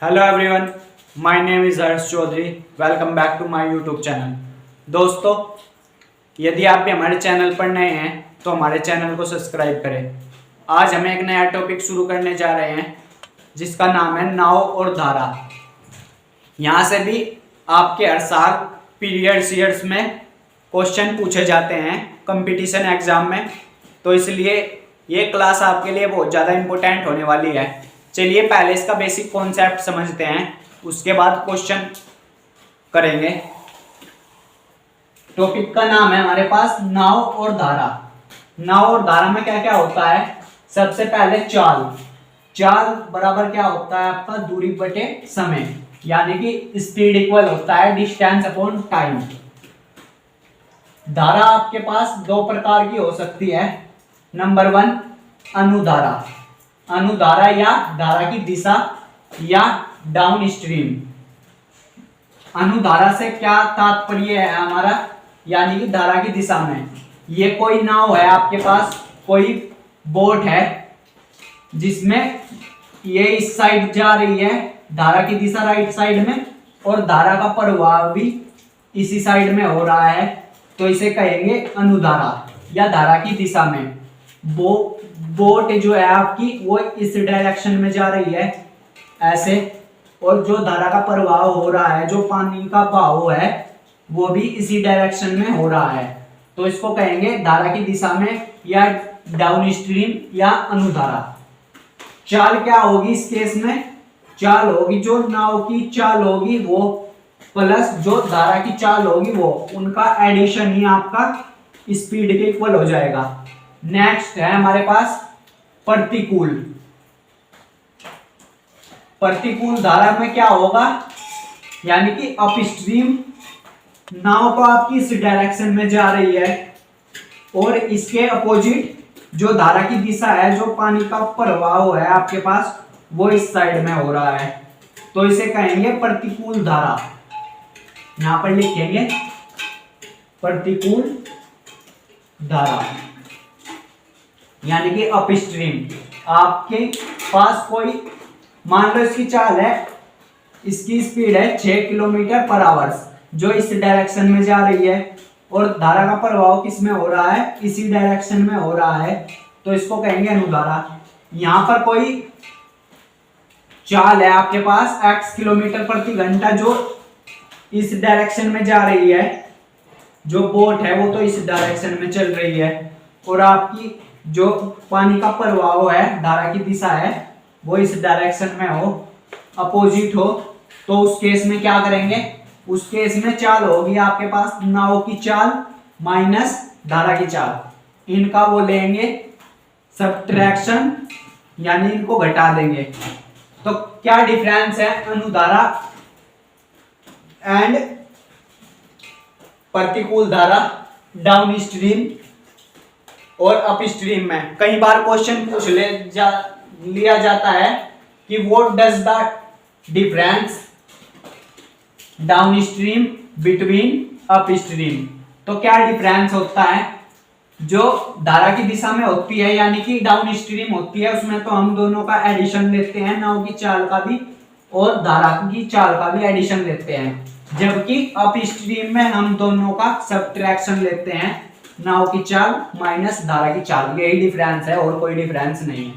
Hello everyone, my name is Harsh Chaudhary. Welcome back to my YouTube channel. दोस्तों, यदि आप भी हमारे चैनल पर नए हैं तो हमारे चैनल को सब्सक्राइब करें। आज हम एक नया टॉपिक शुरू करने जा रहे हैं जिसका नाम है नाव और धारा। यहाँ से भी आपके हर साल पीरियड्स ईयर्स में क्वेश्चन पूछे जाते हैं कंपटीशन एग्जाम में, तो इसलिए ये क्लास आपके लिए बहुत ज़्यादा इम्पोर्टेंट होने वाली है। चलिए पहले इसका बेसिक कॉन्सेप्ट समझते हैं, उसके बाद क्वेश्चन करेंगे। टॉपिक का नाम है हमारे पास नाव और धारा। नाव और धारा में क्या क्या होता है? सबसे पहले चाल बराबर क्या होता है आपका दूरी बटे समय, यानी कि स्पीड इक्वल होता है डिस्टेंस अपॉन टाइम। धारा आपके पास दो प्रकार की हो सकती है। नंबर 1 अनुधारा या धारा की दिशा या डाउन स्ट्रीम। अनुधारा से क्या तात्पर्य है हमारा, यानी कि धारा की दिशा में। ये कोई नाव है आपके पास, कोई बोट है जिसमें ये इस साइड जा रही है, धारा की दिशा राइट साइड में, और धारा का प्रवाह भी इसी साइड में हो रहा है, तो इसे कहेंगे अनुधारा या धारा की दिशा में। बोट जो है आपकी वो इस डायरेक्शन में जा रही है ऐसे, और जो धारा का प्रवाह हो रहा है, जो पानी का बहाव है, वो भी इसी डायरेक्शन में हो रहा है, तो इसको कहेंगे धारा की दिशा में या डाउन स्ट्रीम या अनुधारा। चाल क्या होगी इस केस में? चाल होगी जो नाव की चाल होगी वो प्लस जो धारा की चाल होगी वो, उनका एडिशन ही आपका स्पीड के इक्वल हो जाएगा। नेक्स्ट है हमारे पास प्रतिकूल धारा में क्या होगा, यानी कि अपस्ट्रीम नाव तो आपकी इस डायरेक्शन में जा रही है और इसके अपोजिट जो धारा की दिशा है, जो पानी का प्रवाह है आपके पास, वो इस साइड में हो रहा है, तो इसे कहेंगे प्रतिकूल धारा। यहां पर लिखेंगे प्रतिकूल धारा, यानी कि अपस्ट्रीम। आपके पास कोई, मान लो इसकी चाल है, इसकी स्पीड है 6 किलोमीटर पर आवर, जो इस डायरेक्शन में जा रही है, और धारा का प्रभाव किस में हो रहा है? इसी डायरेक्शन में हो रहा है, तो इसको कहेंगे अनुधारा। यहां पर कोई चाल है आपके पास x किलोमीटर प्रति घंटा, जो इस डायरेक्शन में जा रही है, जो बोट है वो तो इस डायरेक्शन में चल रही है, और आपकी जो पानी का प्रवाह है, धारा की दिशा है, वो इस डायरेक्शन में हो, अपोजिट हो, तो उस केस में क्या करेंगे? उस केस में चाल होगी आपके पास नाव की चाल माइनस धारा की चाल, इनका वो लेंगे सब्ट्रैक्शन, यानी इनको घटा देंगे। तो क्या डिफरेंस है अनुधारा एंड प्रतिकूल धारा डाउन स्ट्रीम और अप स्ट्रीम में? कई बार क्वेश्चन पूछ लिया जाता है कि what does the difference down stream between up stream. तो क्या डिफरेंस होता है? जो धारा की दिशा में होती है, यानी कि डाउन स्ट्रीम होती है, उसमें तो हम दोनों का एडिशन लेते हैं, नाव की चाल का भी और धारा की चाल का भी एडिशन लेते हैं, जबकि अप स्ट्रीम में हम दोनों का सब्ट्रैक्शन लेते हैं, नाव की चाल माइनस धारा की चाल। यही डिफरेंस है और कोई डिफरेंस नहीं है।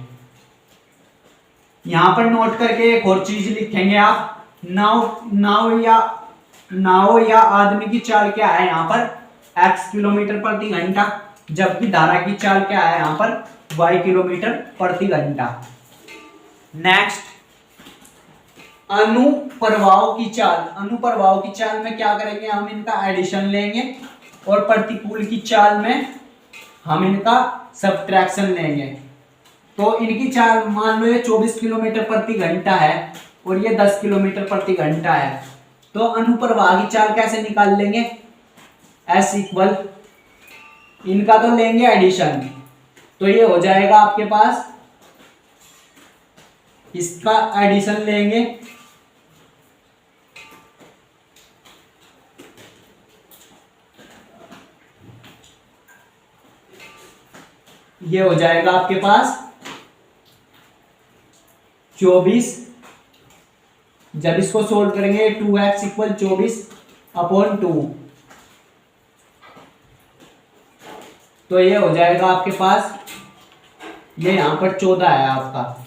यहां पर नोट करके एक और चीज लिखेंगे आप, नाव या आदमी की चाल क्या है यहाँ पर? x किलोमीटर प्रति घंटा, जबकि धारा की चाल क्या है यहाँ पर? y किलोमीटर प्रति घंटा। नेक्स्ट, अनुप्रवाह की चाल में क्या करेंगे? हम इनका एडिशन लेंगे, और प्रतिकूल की चाल में हम इनका सब्ट्रैक्शन लेंगे। तो इनकी चाल मान लो ये 24 किलोमीटर प्रति घंटा है और ये 10 किलोमीटर प्रति घंटा है, तो अनुप्रवाह की चाल कैसे निकाल लेंगे? S इक्वल, इनका तो लेंगे एडिशन, तो ये हो जाएगा आपके पास, इसका एडिशन लेंगे, ये हो जाएगा आपके पास 24 जब इसको सोल्व करेंगे 2x इक्वल 24/2, तो ये हो जाएगा आपके पास, ये यहाँ पर 14 है आपका।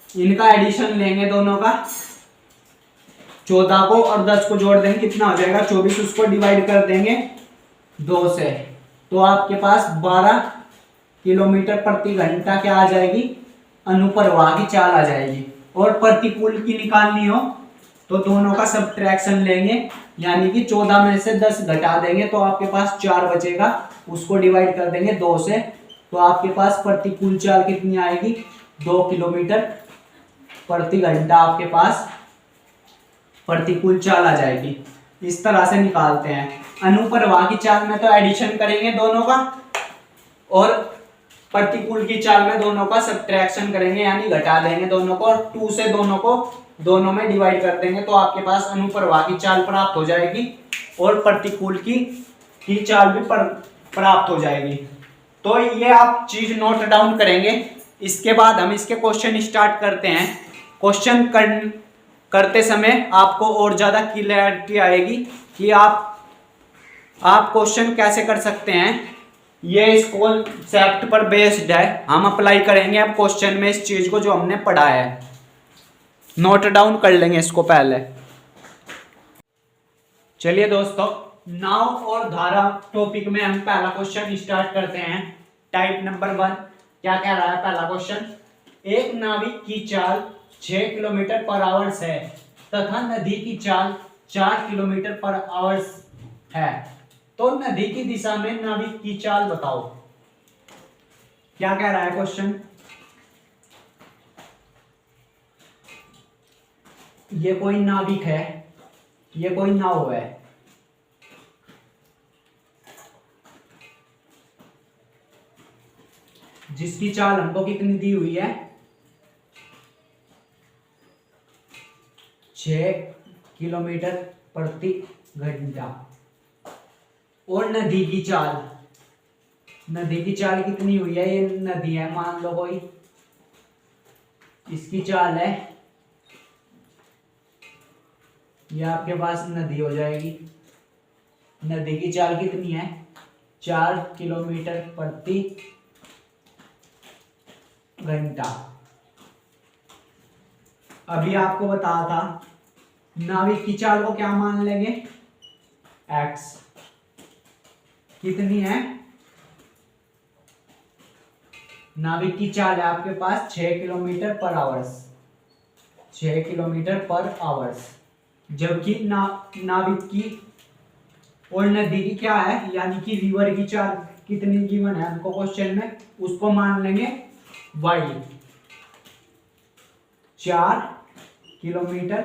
इनका एडिशन लेंगे दोनों का, 14 को और 10 को जोड़ देंगे, कितना हो जाएगा 24, उसको डिवाइड कर देंगे 2 से, तो आपके पास 12 किलोमीटर प्रति घंटा क्या आ जाएगी, अनुप्रवाह की चाल आ जाएगी। और प्रतिकूल की निकालनी हो तो दोनों का सब्ट्रैक्शन लेंगे, यानी कि 14 में से 10 घटा देंगे तो आपके पास 4 बचेगा, उसको डिवाइड कर देंगे 2 से, तो आपके पास प्रतिकूल चाल कितनी आएगी, 2 किलोमीटर प्रति घंटा आपके पास प्रतिकूल चाल आ जाएगी। इस तरह से निकालते हैं। अनुप्रवाह की चाल में तो एडिशन करेंगे दोनों का, और प्रतिकूल की चाल में दोनों का सब्ट्रैक्शन करेंगे, यानी घटा देंगे दोनों को, और 2 से दोनों में डिवाइड कर देंगे, तो आपके पास अनुप्रवाह की चाल प्राप्त हो जाएगी और प्रतिकूल की चाल भी प्राप्त हो जाएगी। तो ये आप चीज नोट डाउन करेंगे। इसके बाद हम इसके क्वेश्चन स्टार्ट करते हैं। क्वेश्चन करते समय आपको और ज्यादा क्लैरिटी आएगी कि आप क्वेश्चन कैसे कर सकते हैं। ये इस कॉन्सेप्ट पर बेस्ड है, हम अप्लाई करेंगे अब क्वेश्चन में इस चीज को जो हमने पढ़ा है। नोट डाउन कर लेंगे इसको पहले। चलिए दोस्तों, नाव और धारा टॉपिक में हम पहला क्वेश्चन स्टार्ट करते हैं। टाइप नंबर 1 क्या कह रहा है पहला क्वेश्चन, एक नाविक की चाल 6 किलोमीटर पर आवर्स है तथा नदी की चाल 4 किलोमीटर पर आवर्स है, तो नदी की दिशा में नाविक की चाल बताओ। क्या कह रहा है क्वेश्चन, ये कोई नाविक है, ये कोई नाव है, जिसकी चाल हमको कितनी दी हुई है, 6 किलोमीटर प्रति घंटा, और नदी की चाल कितनी हुई है, ये नदी है मान लो कोई, इसकी चाल है, ये आपके पास नदी हो जाएगी, नदी की चाल कितनी है 4 किलोमीटर प्रति घंटा। अभी आपको बताया था नाविक की चाल को क्या मान लेंगे, x कितनी है, नाविक की चाल है आपके पास 6 किलोमीटर पर आवर्स, 6 किलोमीटर पर आवर्स, जबकि नाविक की और नदी की क्या है, यानी कि रिवर की चाल कितनी गिवन है हमको क्वेश्चन में, उसको मान लेंगे y 4 किलोमीटर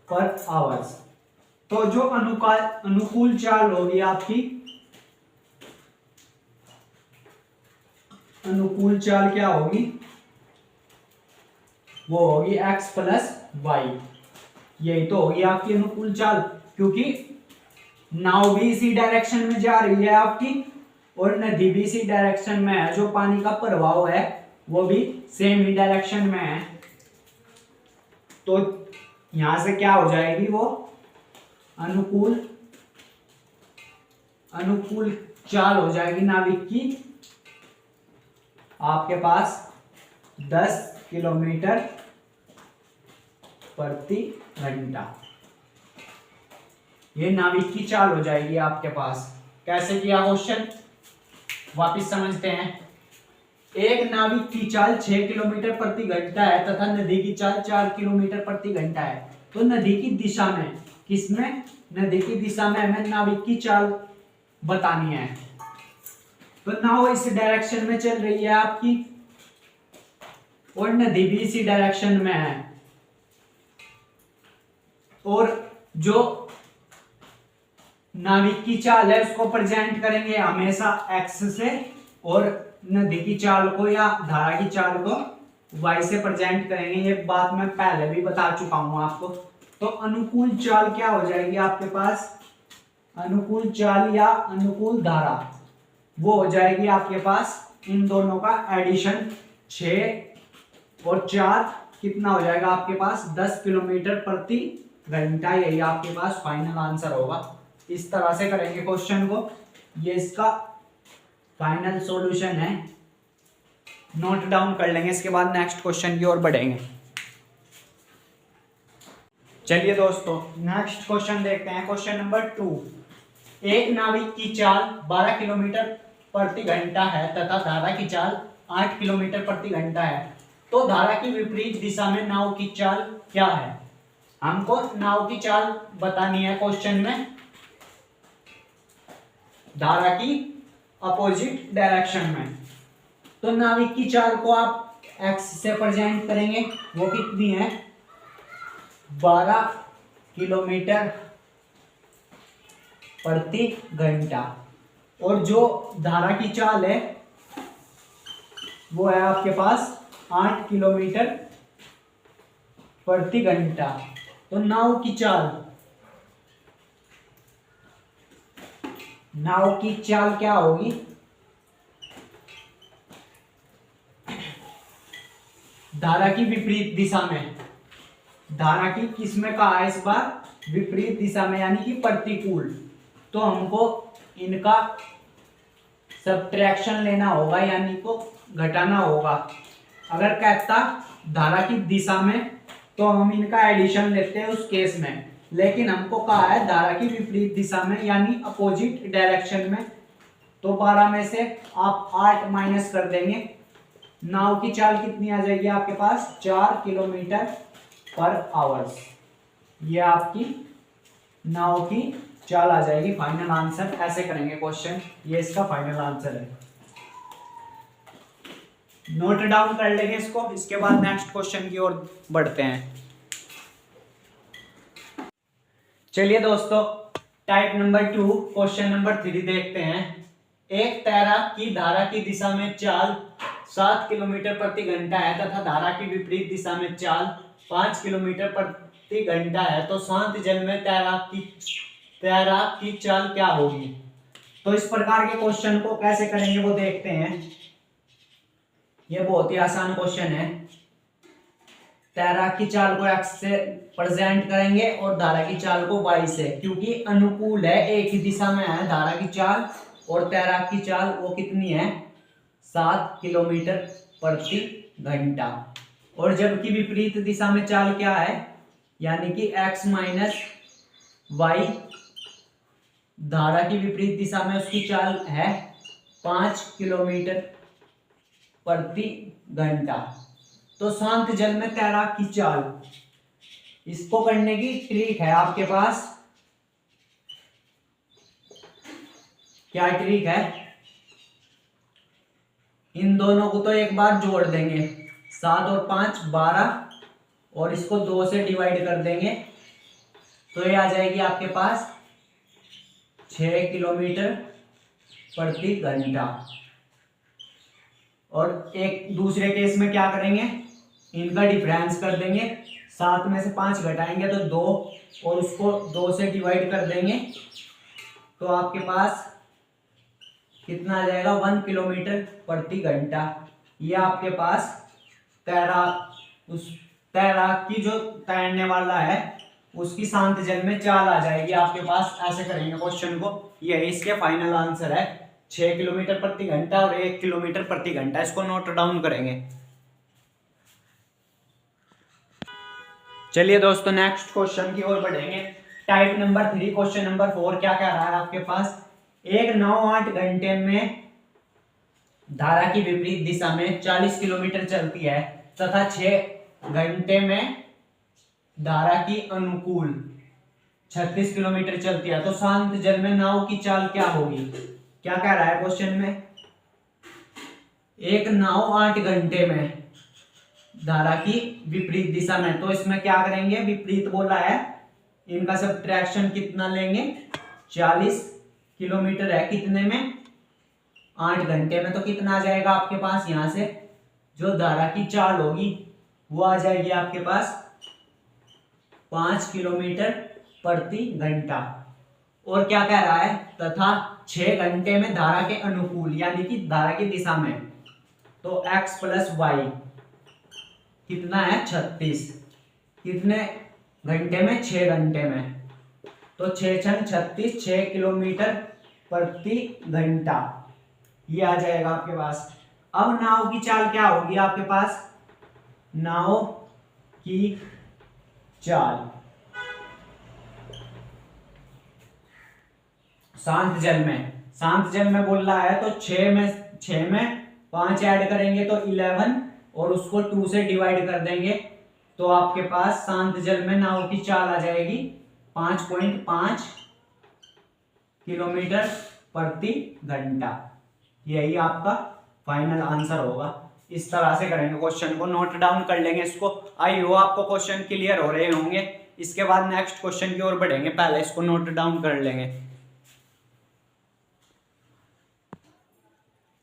पर आवर्स। तो जो अनुकूल चाल होगी आपकी, अनुकूल चाल क्या होगी, वो होगी x प्लस वाई, यही तो होगी आपकी अनुकूल चाल, क्योंकि नाव भी इसी डायरेक्शन में जा रही है आपकी और नदी भी इसी डायरेक्शन में है, जो पानी का प्रवाह है वो भी सेम ही डायरेक्शन में है, तो यहां से क्या हो जाएगी, वो अनुकूल चाल हो जाएगी नाविक की आपके पास 10 किलोमीटर प्रति घंटा, ये नाविक की चाल हो जाएगी आपके पास। कैसे किया क्वेश्चन, वापिस समझते हैं। एक नाविक की चाल 6 किलोमीटर प्रति घंटा है तथा नदी की चाल 4 किलोमीटर प्रति घंटा है, तो नदी की दिशा में, किसमें, नदी की दिशा में हमें नाविक की चाल बतानी है। तो नाव इस डायरेक्शन में चल रही है आपकी और नदी भी इसी डायरेक्शन में है, और जो नाविक की चाल है उसको प्रेजेंट करेंगे हमेशा x से, और नदी की चाल को या धारा की चाल को y से प्रेजेंट करेंगे। ये बात मैं पहले भी बता चुका हूं आपको। तो अनुकूल चाल क्या हो जाएगी आपके पास, अनुकूल चाल या अनुकूल धारा वो हो जाएगी आपके पास इन दोनों का एडिशन, 6 और 4 कितना हो जाएगा आपके पास 10 किलोमीटर प्रति घंटा। यही आपके पास फाइनल आंसर होगा। इस तरह से करेंगे क्वेश्चन को, ये इसका फाइनल सॉल्यूशन है। नोट डाउन कर लेंगे, इसके बाद नेक्स्ट क्वेश्चन की ओर बढ़ेंगे। चलिए दोस्तों नेक्स्ट क्वेश्चन देखते हैं। क्वेश्चन नंबर 2, एक नाविक की चाल 12 किलोमीटर प्रति घंटा है तथा धारा की चाल 8 किलोमीटर प्रति घंटा है, तो धारा की विपरीत दिशा में नाव की चाल क्या है। हमको नाव की चाल बतानी है क्वेश्चन में, धारा की अपोजिट डायरेक्शन में। तो नाविक की चाल को आप x से प्रेजेंट करेंगे, वो कितनी है 12 किलोमीटर प्रति घंटा, और जो धारा की चाल है वो है आपके पास 8 किलोमीटर प्रति घंटा। तो नाव की चाल क्या होगी, धारा की विपरीत दिशा में, धारा की किसमें कहा है इस बार विपरीत दिशा में यानी कि प्रतिकूल। तो हमको इनका सब्ट्रैक्शन लेना होगा यानी को घटाना होगा। अगर कहता धारा की दिशा में तो हम इनका एडिशन लेते हैं उस केस में, लेकिन हमको कहा है धारा की विपरीत दिशा में यानी अपोजिट डायरेक्शन में। तो 12 में से आप 8 माइनस कर देंगे, नाव की चाल कितनी आ जाएगी आपके पास 4 किलोमीटर पर आवर्स। ये आपकी नाव की चाल आ जाएगी। फाइनल आंसर ऐसे करेंगे क्वेश्चन, ये इसका फाइनल आंसर है। नोट डाउन कर लेंगे इसको, इसके बाद नेक्स्ट क्वेश्चन की ओर बढ़ते हैं। चलिए दोस्तों टाइप नंबर 2 क्वेश्चन नंबर 3 देखते हैं। एक तैराक की धारा की दिशा में चाल 7 किलोमीटर प्रति घंटा है तथा धारा की विपरीत दिशा में चाल 5 किलोमीटर प्रति घंटा है, तो शांत जल में तैराक की चाल क्या होगी। तो इस प्रकार के क्वेश्चन को कैसे करेंगे वो देखते हैं। ये बहुत ही आसान क्वेश्चन है। तैराक की चाल को x से प्रेजेंट करेंगे और धारा की चाल को y से, क्योंकि अनुकूल है, एक ही दिशा में है धारा की चाल, और तैराक की चाल वो कितनी है 7 किलोमीटर प्रति घंटा। और जबकि विपरीत दिशा में चाल क्या है यानी कि x माइनस वाई, धारा की विपरीत दिशा में उसकी चाल है 5 किलोमीटर प्रति घंटा। तो शांत जल में तैराक की चाल, इसको करने की ट्रिक है आपके पास। क्या ट्रिक है, इन दोनों को तो एक बार जोड़ देंगे, 7 और 5 12, और इसको 2 से डिवाइड कर देंगे, तो ये आ जाएगी आपके पास 6 किलोमीटर प्रति घंटा। और एक दूसरे केस में क्या करेंगे, इनका डिफरेंस कर देंगे, 7 में से 5 घटाएंगे तो 2, और उसको 2 से डिवाइड कर देंगे, तो आपके पास कितना आ जाएगा 1 किलोमीटर प्रति घंटा। ये आपके पास तैराक की जो तैरने वाला है उसकी शांत जल में चाल आ जाएगी आपके पास। ऐसे करेंगे क्वेश्चन को, यही इसके फाइनल आंसर है 6 किलोमीटर प्रति घंटा और 1 किलोमीटर प्रति घंटा। इसको नोट डाउन करेंगे। चलिए दोस्तों नेक्स्ट क्वेश्चन की ओर बढ़ेंगे। टाइप नंबर 3 क्वेश्चन नंबर 4 क्या कह रहा है आपके पास, एक नाव 8 घंटे में धारा की विपरीत दिशा में 40 किलोमीटर चलती है तथा 6 घंटे में धारा की अनुकूल 36 किलोमीटर चलती है, तो शांत जल में नाव की चाल क्या होगी। क्या कह रहा है क्वेश्चन में, एक नाव 8 घंटे में धारा की विपरीत दिशा में, तो इसमें क्या करेंगे, विपरीत बोला है, इनका सब्ट्रैक्शन कितना लेंगे 40 किलोमीटर है कितने में 8 घंटे में, तो कितना आ जाएगा आपके पास, यहां से जो धारा की चाल होगी वो आ जाएगी आपके पास 5 किलोमीटर प्रति घंटा। और क्या कह रहा है, तथा 6 घंटे में धारा के अनुकूल यानी कि धारा की दिशा में, तो x प्लस वाई कितना है 36, कितने घंटे में, 6 घंटे में। तो 6 छंग 36, 6 किलोमीटर प्रति घंटा, ये आ जाएगा आपके पास। अब नाव की चाल क्या होगी आपके पास, नाव की चाल शांत जल में बोल रहा है तो 6 में 5 ऐड करेंगे तो 11 और उसको 2 से डिवाइड कर देंगे तो आपके पास शांत जल में नाव की चाल आ जाएगी 5.5 किलोमीटर प्रति घंटा। यही आपका फाइनल आंसर होगा। इस तरह से करेंगे क्वेश्चन को, नोट डाउन कर लेंगे इसको। आई हो आपको क्वेश्चन क्लियर हो रहे होंगे। इसके बाद नेक्स्ट क्वेश्चन की ओर बढ़ेंगे, पहले इसको नोट डाउन कर लेंगे।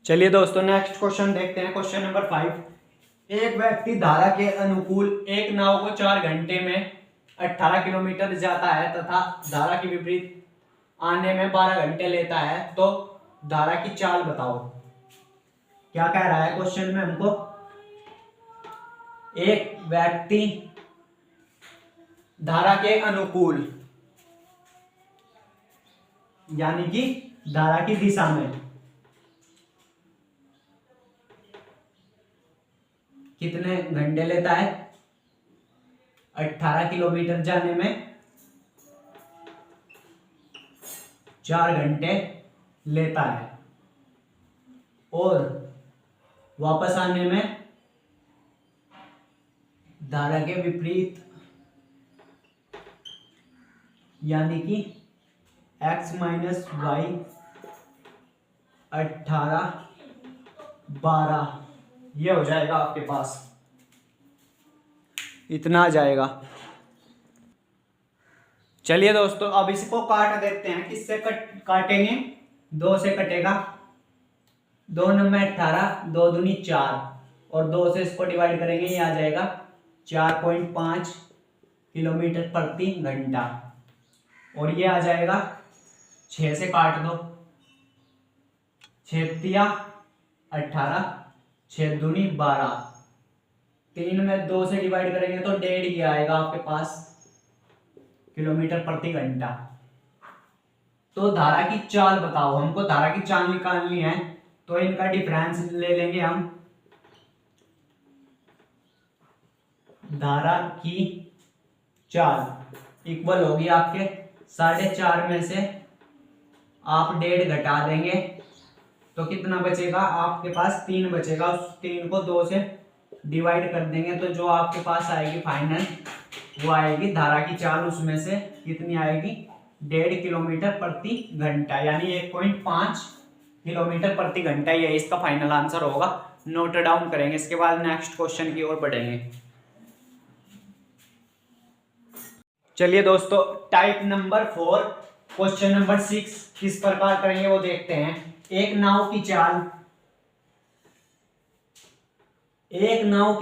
चलिए दोस्तों नेक्स्ट क्वेश्चन देखते हैं। Question number 5। एक व्यक्ति धारा के अनुकूल एक नाव को 4 घंटे में 18 किलोमीटर जाता है तथा धारा के विपरीत आने में 12 घंटे लेता है, तो धारा की चाल बताओ। क्या कह रहा है क्वेश्चन में हमको, एक व्यक्ति धारा के अनुकूल यानी कि धारा की दिशा में कितने घंटे लेता है, 18 किलोमीटर जाने में 4 घंटे लेता है और वापस आने में धारा के विपरीत यानी कि x माइनस वाई 18 12 ये हो जाएगा आपके पास, इतना आ जाएगा। चलिए दोस्तों अब इसको काट देते हैं। किससे काटेंगे, 2 से कटेगा, 2 नंबर 18, 2 दूनी 4 और 2 से इसको डिवाइड करेंगे, ये आ जाएगा 4.5 किलोमीटर प्रति घंटा। और ये आ जाएगा 6 से काट दो, 6 तिया 18, 6 दूनी 12, 3 में 2 से डिवाइड करेंगे तो 1.5 ये आएगा आपके पास किलोमीटर प्रति घंटा। तो धारा की चाल बताओ, हमको धारा की चाल निकालनी है तो इनका डिफरेंस ले लेंगे हम। धारा की चाल इक्वल होगी आपके 4.5 में से आप 1.5 घटा देंगे तो कितना बचेगा आपके पास, 3 बचेगा। उस 3 को 2 से डिवाइड कर देंगे तो जो आपके पास आएगी फाइनल वो आएगी धारा की चाल, उसमें से कितनी आएगी 1.5 किलोमीटर प्रति घंटा यानी 1.5 किलोमीटर प्रति घंटा। ये इसका फाइनल आंसर होगा। नोट डाउन करेंगे, इसके बाद नेक्स्ट क्वेश्चन की ओर बढ़ेंगे। चलिए दोस्तों टाइप नंबर 4 क्वेश्चन नंबर 6 किस प्रकार करेंगे वो देखते हैं। एक नाव की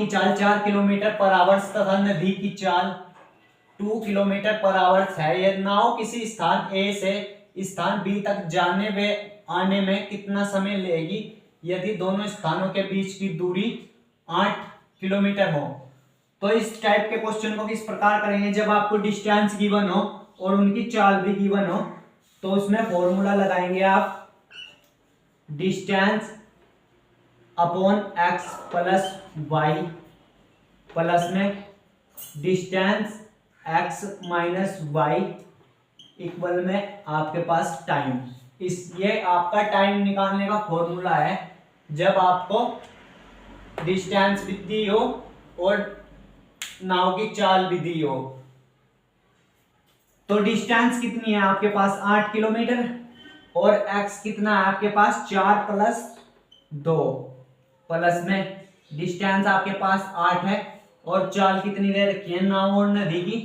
चाल 4 किलोमीटर पर आवर्स तथा नदी की चाल 2 किलोमीटर पर आवर्स है। यह नाव किसी स्थान ए से स्थान बी तक जाने व आने में कितना समय लेगी यदि दोनों स्थानों के बीच की दूरी 8 किलोमीटर हो। तो इस टाइप के क्वेश्चन को किस प्रकार करेंगे, जब आपको डिस्टेंस गिवन हो और उनकी चाल भी गिवन हो तो उसमें फॉर्मूला लगाएंगे आप, distance upon x plus y plus में distance x minus y equal में आपके पास टाइम। ये आपका टाइम निकालने का फॉर्मूला है जब आपको डिस्टेंस भी दी हो और नाव की चाल भी दी हो। तो डिस्टेंस कितनी है आपके पास 8 किलोमीटर और x कितना है आपके पास 4 प्लस 2 प्लस में डिस्टेंस आपके पास 8 है और चाल कितनी दे रखी है नाव और नदी की,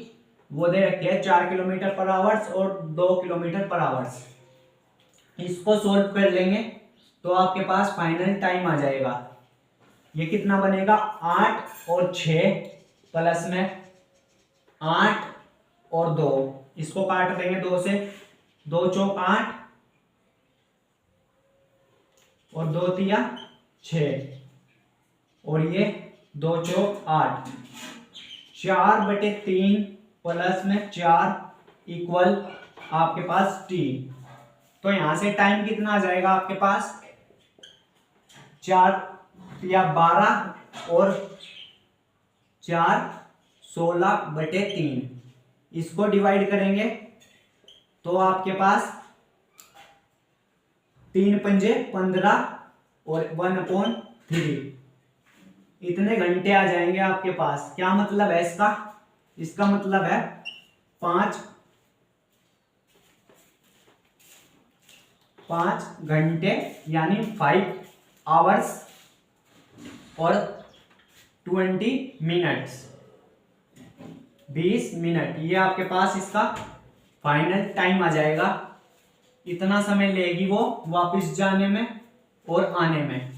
वो दे रखी है 4 किलोमीटर पर आवर्स और 2 किलोमीटर पर आवर्स। इसको सोल्व कर लेंगे तो आपके पास फाइनल टाइम आ जाएगा। ये कितना बनेगा 8 और 6 प्लस में 8 और 2, इसको काट देंगे 2 से, 2 चौक 8 और 2 तिया 6 और ये 2 चौक 8, 4/3 प्लस में 4 इक्वल आपके पास टी। तो यहां से टाइम कितना आ जाएगा आपके पास, 4 या 12 और 4 16/3। इसको डिवाइड करेंगे तो आपके पास 3 पंजे 15 और 1/3 इतने घंटे आ जाएंगे आपके पास। क्या मतलब है इसका, इसका मतलब है 5 घंटे यानी 5 आवर्स और 20 मिनट्स, 20 मिनट। ये आपके पास इसका फाइनल टाइम आ जाएगा। इतना समय लेगी वो वापस जाने में और आने में।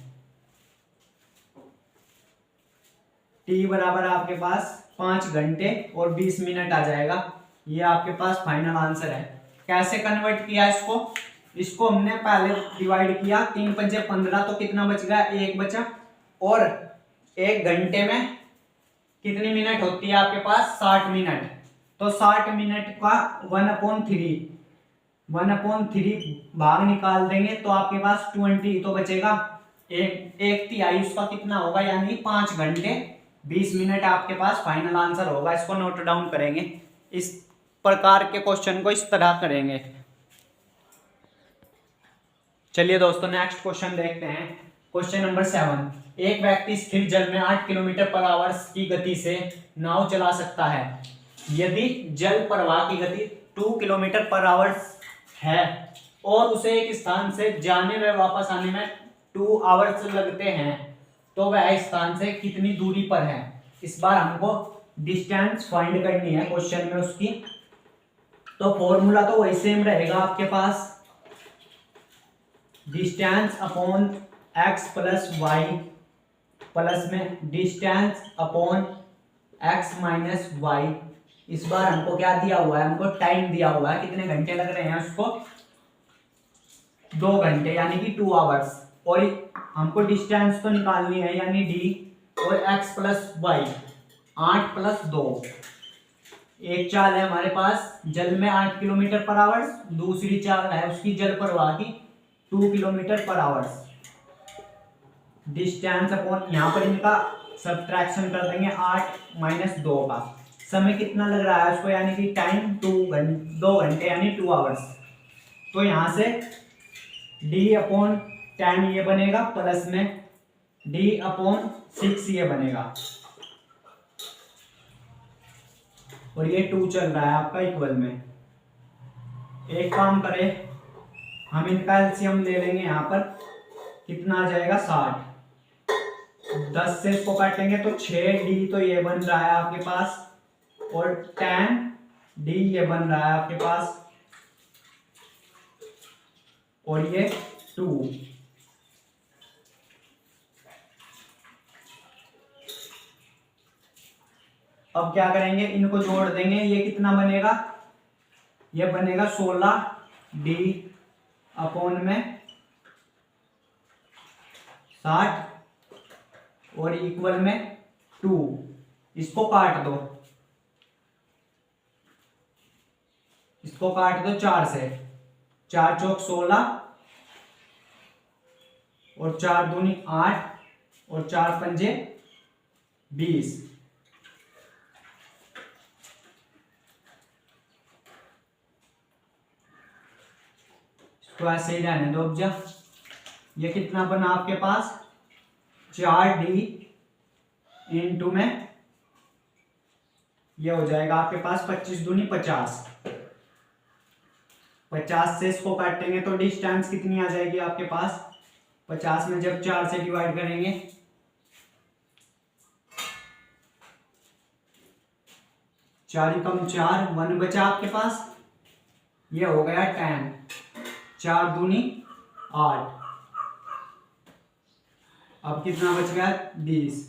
टी बराबर आपके पास 5 घंटे और 20 मिनट आ जाएगा। ये आपके पास फाइनल आंसर है। कैसे कन्वर्ट किया इसको, इसको हमने पहले डिवाइड किया, 3 पंजे 15, तो कितना बच गया, 1 बचा। और 1 घंटे में कितनी मिनट होती है आपके पास, 60 मिनट। तो 60 मिनट का 1/3 भाग निकाल देंगे तो आपके पास 20 तो बचेगा। एक तिहाई उसका कितना होगा, यानी 5 घंटे 20 मिनट आपके पास फाइनल आंसर होगा। इसको नोट डाउन करेंगे, इस प्रकार के क्वेश्चन को इस तरह करेंगे। चलिए दोस्तों नेक्स्ट क्वेश्चन देखते हैं। Question number 7। एक व्यक्ति स्थिर जल में 8 किलोमीटर पर आवर की गति से नाव चला सकता है। यदि जल प्रवाह की गति 2 किलोमीटर पर आवर है और उसे एक स्थान से जाने व वापस आने में 2 आवर्स लगते हैं, तो वह स्थान से कितनी दूरी पर है। इस बार हमको डिस्टेंस फाइंड करनी है क्वेश्चन में उसकी। तो फॉर्मूला तो वही सेम रहेगा आपके पास, distance upon x plus y plus में distance upon x minus y. इस बार हमको क्या दिया हुआ है, हमको टाइम दिया हुआ है, कितने घंटे लग रहे हैं उसको, 2 घंटे यानी कि 2 आवर्स। और हमको डिस्टेंस तो निकालनी है यानी d, और x प्लस वाई 8 प्लस 2। एक चाल है हमारे पास जल में 8 किलोमीटर पर आवर्स, दूसरी चाल है उसकी जल प्रवाह की 2 किलोमीटर पर आवर्स। डिस्टेंस अपॉन, यहाँ पर इनका सब्ट्रैक्शन कर देंगे 8 माइनस 2 का। समय कितना लग रहा है उसको, यानी कि टाइम 2 घंटे यानी 2 आवर्स। तो यहां से d अपॉन 10 ये बनेगा, प्लस में d अपॉन 6 ये बनेगा, और ये 2 चल रहा है आपका इक्वल में। एक काम करें, हम इनका एलसीएम ले लेंगे। यहाँ पर कितना आ जाएगा, 60। 10 से इसको काटेंगे तो 6d तो ये बन रहा है आपके पास, और 10d ये बन रहा है आपके पास, और ये 2। अब क्या करेंगे, इनको जोड़ देंगे। ये कितना बनेगा, ये बनेगा 16d अपॉन में 60 और इक्वल में 2। इसको काट दो, इसको काट दो 4 से, 4 चौक 16 और 4 दूनी 8 और 4 पंजे 20। इसको ऐसे ही रहने दो। अब ये कितना बना आपके पास, 4d इंटू में ये हो जाएगा आपके पास 25 दूनी 50। 50 से इसको काटेंगे तो डिस्टेंस कितनी आ जाएगी आपके पास, 50 में जब 4 से डिवाइड करेंगे, 4 कम 4, 1 बचा आपके पास, ये हो गया 10, 4 दूनी 8। अब कितना बच गया, 20।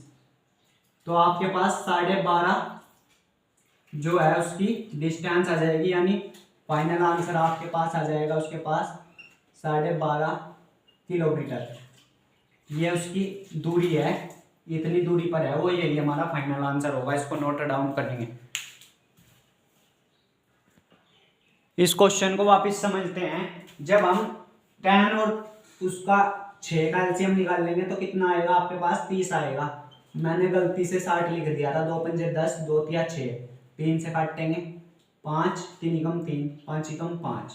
तो आपके पास 12.5 जो है उसकी डिस्टेंस आ जाएगी, यानी फाइनल आंसर आपके पास आ जाएगा उसके पास 12.5 किलोमीटर। ये उसकी दूरी है इतनी दूरी पर है वो, यही हमारा फाइनल आंसर होगा। इसको नोट डाउन करेंगे। इस क्वेश्चन को वापस समझते हैं। जब हम 10 और उसका 6 का एलसीएम निकाल लेंगे तो कितना आएगा आपके पास, 30 आएगा। मैंने गलती से 60 लिख दिया था। 2 पंजे 10, 2 तिया 6, 3 से काटेंगे 5, 3 एकम 3, 5 एकम 5,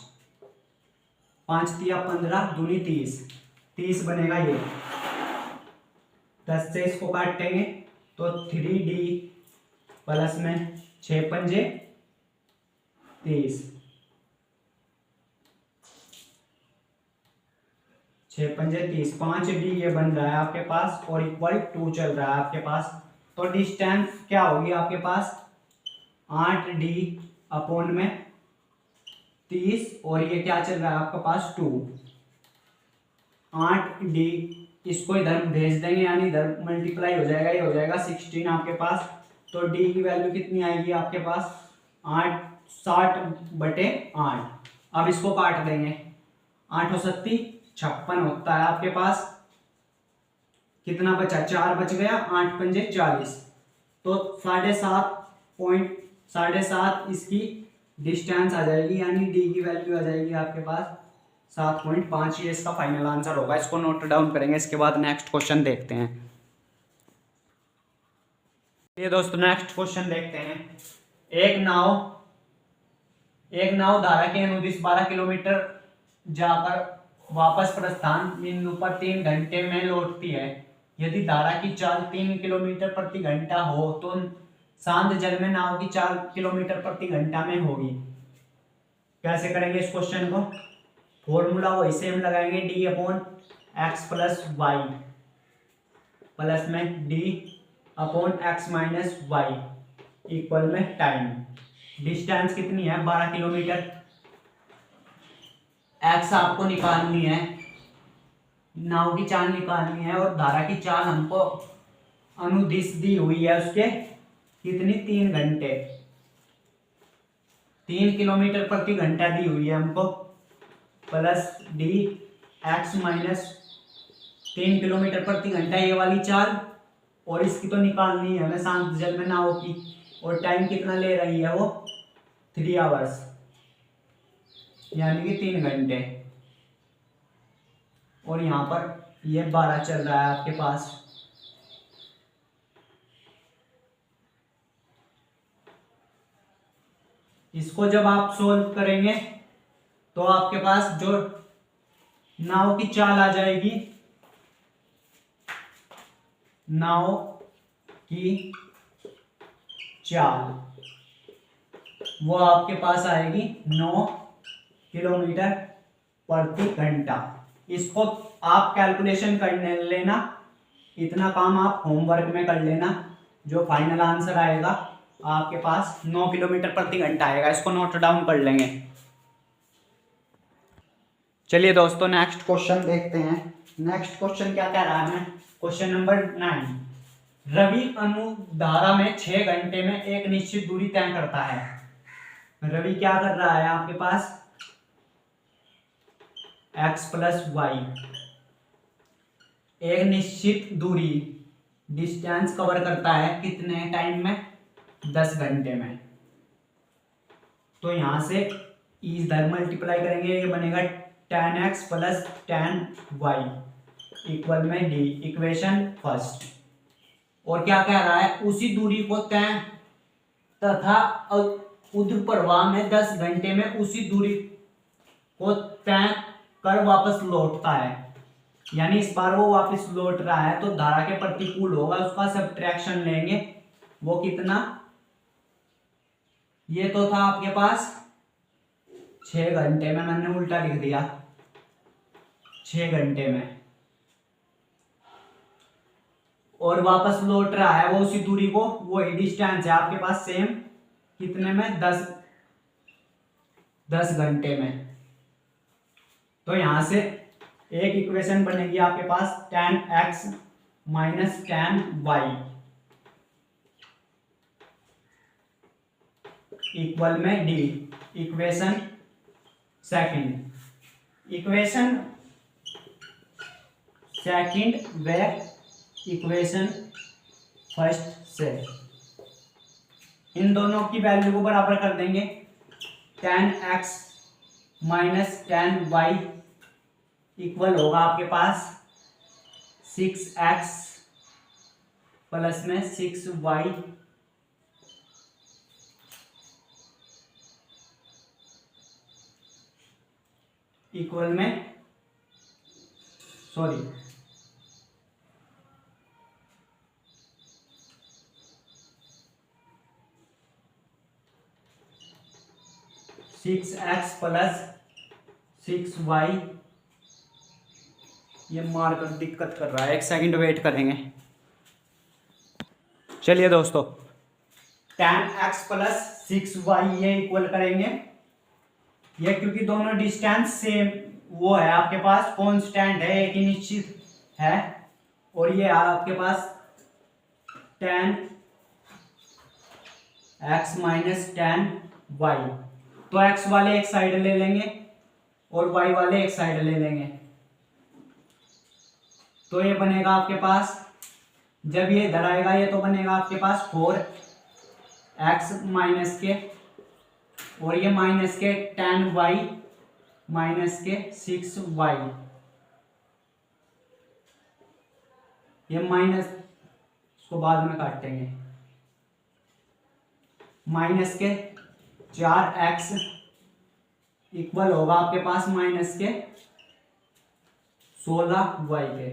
5 तिया 15, दूनी 30, 30 बनेगा ये। 10 से इसको काटेंगे तो 3D प्लस में 6 पंजे 30, 6 पंजे 30, 5D ये बन रहा है आपके पास और इक्वल 2 चल रहा है आपके पास। तो डिस्टेंस क्या होगी आपके पास, 8D अपॉन में 30 और ये क्या चल रहा है आपके पास 2, 8D इसको इधर भेज देंगे यानी इधर मल्टीप्लाई हो जाएगा, ये हो जाएगा 16 आपके पास। तो D की वैल्यू कितनी आएगी आपके पास, 8, 60/8। अब इसको काट देंगे, 8 और 7 56 होता है आपके पास। कितना बचा, 4 बच गया, 8 पंजे 40। तो 7.5 इसकी डिस्टेंस आ जाएगी यानी डी की वैल्यू आ जाएगी आपके पास 7.5। ये इसका फाइनल आंसर होगा। इसको नोट डाउन करेंगे। इसके बाद नेक्स्ट क्वेश्चन देखते हैं। ये दोस्तों नेक्स्ट क्वेश्चन देखते हैं। एक नाव धारा के अनुदिश 12 किलोमीटर जाकर वापस प्रस्थान बिंदु पर 3 घंटे में लौटती है। यदि धारा की चाल 3 किलोमीटर प्रति घंटा हो तो शांत जल में नाव की चाल किलोमीटर प्रति घंटा में होगी। कैसे करेंगे इस क्वेश्चन को, फॉर्मूला वही सेम लगाएंगे, d upon x plus y plus में d upon x minus y equal में टाइम। डिस्टेंस कितनी है, 12 किलोमीटर। एक्स आपको निकालनी है, नाव की चाल निकालनी है और धारा की चाल हमको अनुदिश दी हुई है उसके कितनी, 3 घंटे, 3 किलोमीटर प्रति घंटा दी हुई है हमको, plus D x minus 3 kilometre प्रति घंटा ये वाली चाल, और इसकी तो निकालनी है हमें शांत जल में नाव की। और टाइम कितना ले रही है वो, 3 आवर्स यानी कि 3 घंटे। और यहाँ पर ये 12 चल रहा है आपके पास। इसको जब आप सोल्व करेंगे तो आपके पास जो नाव की चाल आ जाएगी, नाव की चाल वो आपके पास आएगी 9 किलोमीटर प्रति घंटा। इसको आप कैलकुलेशन करने लेना, इतना काम आप होमवर्क में कर लेना। जो फाइनल आंसर आएगा आपके पास 9 किलोमीटर प्रति घंटा आएगा। इसको नोट डाउन कर लेंगे। चलिए दोस्तों नेक्स्ट क्वेश्चन देखते हैं। नेक्स्ट क्वेश्चन क्या कह रहा है, क्वेश्चन नंबर 9। रवि अनुधारा में 6 घंटे में एक निश्चित दूरी तय करता है। रवि क्या कर रहा है आपके पास, x प्लस वाई, एक निश्चित दूरी डिस्टेंस कवर करता है कितने टाइम में, 10 घंटे में। तो यहां से इधर मल्टीप्लाई करेंगे, ये बनेगा 10x प्लस 10y इक्वल में डी, इक्वेशन फर्स्ट। और क्या कह रहा है, उसी दूरी को तय तथा ऊर्ध्व प्रवाह में 10 घंटे में उसी दूरी को तय कर वापस लौटता है। यानी इस बार वो वापस लौट रहा है तो धारा के प्रतिकूल होगा, उसका सब्ट्रैक्शन लेंगे। वो कितना, ये तो था आपके पास 6 घंटे में, मैंने उल्टा लिख दिया, 6 घंटे में। और वापस लौट रहा है वो उसी दूरी को, वो डिस्टेंस है आपके पास सेम, कितने में, 10 घंटे में। तो यहां से एक इक्वेशन बनेगी आपके पास 10x माइनस 10y इक्वल में D, equation second. Equation second व इक्वेशन फर्स्ट से इन दोनों की वैल्यू को बराबर कर देंगे। tan x minus tan y equal होगा आपके पास 6x प्लस में 6y इक्वल में सॉरी 6x प्लस 6y। ये मार्कर दिक्कत कर रहा है, एक सेकंड वेट करेंगे। चलिए दोस्तों, tan x प्लस 6y ये इक्वल करेंगे। ये क्योंकि दोनों डिस्टेंस सेम वो है आपके पास, कांस्टेंट है, एक ही निश्चित है, और ये आपके पास tan x minus tan y। तो x वाले एक साइड ले लेंगे और y वाले एक साइड ले लेंगे। तो ये बनेगा आपके पास, जब ये इधर आएगा ये तो बनेगा आपके पास 4x माइनस के, और ये माइनस के tan y माइनस के 6y। ये माइनस इसको बाद में काटेंगे, माइनस के 4x इक्वल होगा आपके पास माइनस के 16y के।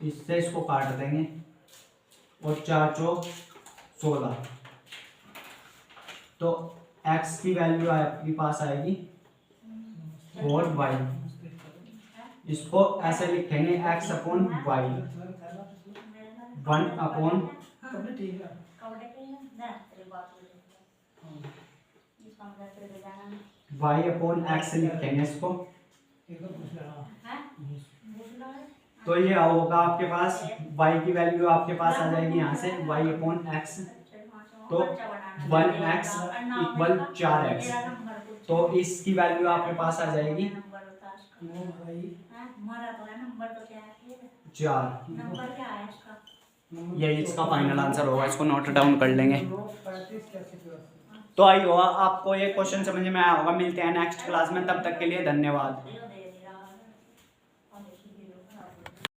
इससे इसको काट देंगे और 4 चौक 16। तो x की वैल्यू आपके पास आएगी 4y। इसको ऐसे लिखेंगे x upon y 1 upon y upon x लिखेंगे इसको। तो ये होगा आपके पास y की वैल्यू आपके पास आ जाएगी यहाँ से y अपॉन x। तो 1x इक्वल 4x। तो इसकी वैल्यू आपके पास आ जाएगी 4। यही इसका फाइनल आंसर होगा, इसको नोट डाउन कर लेंगे। तो आई होगा आपको ये क्वेश्चन समझ में आया होगा। मिलते हैं नेक्स्ट क्लास में, तब तक के लिए धन्यवाद।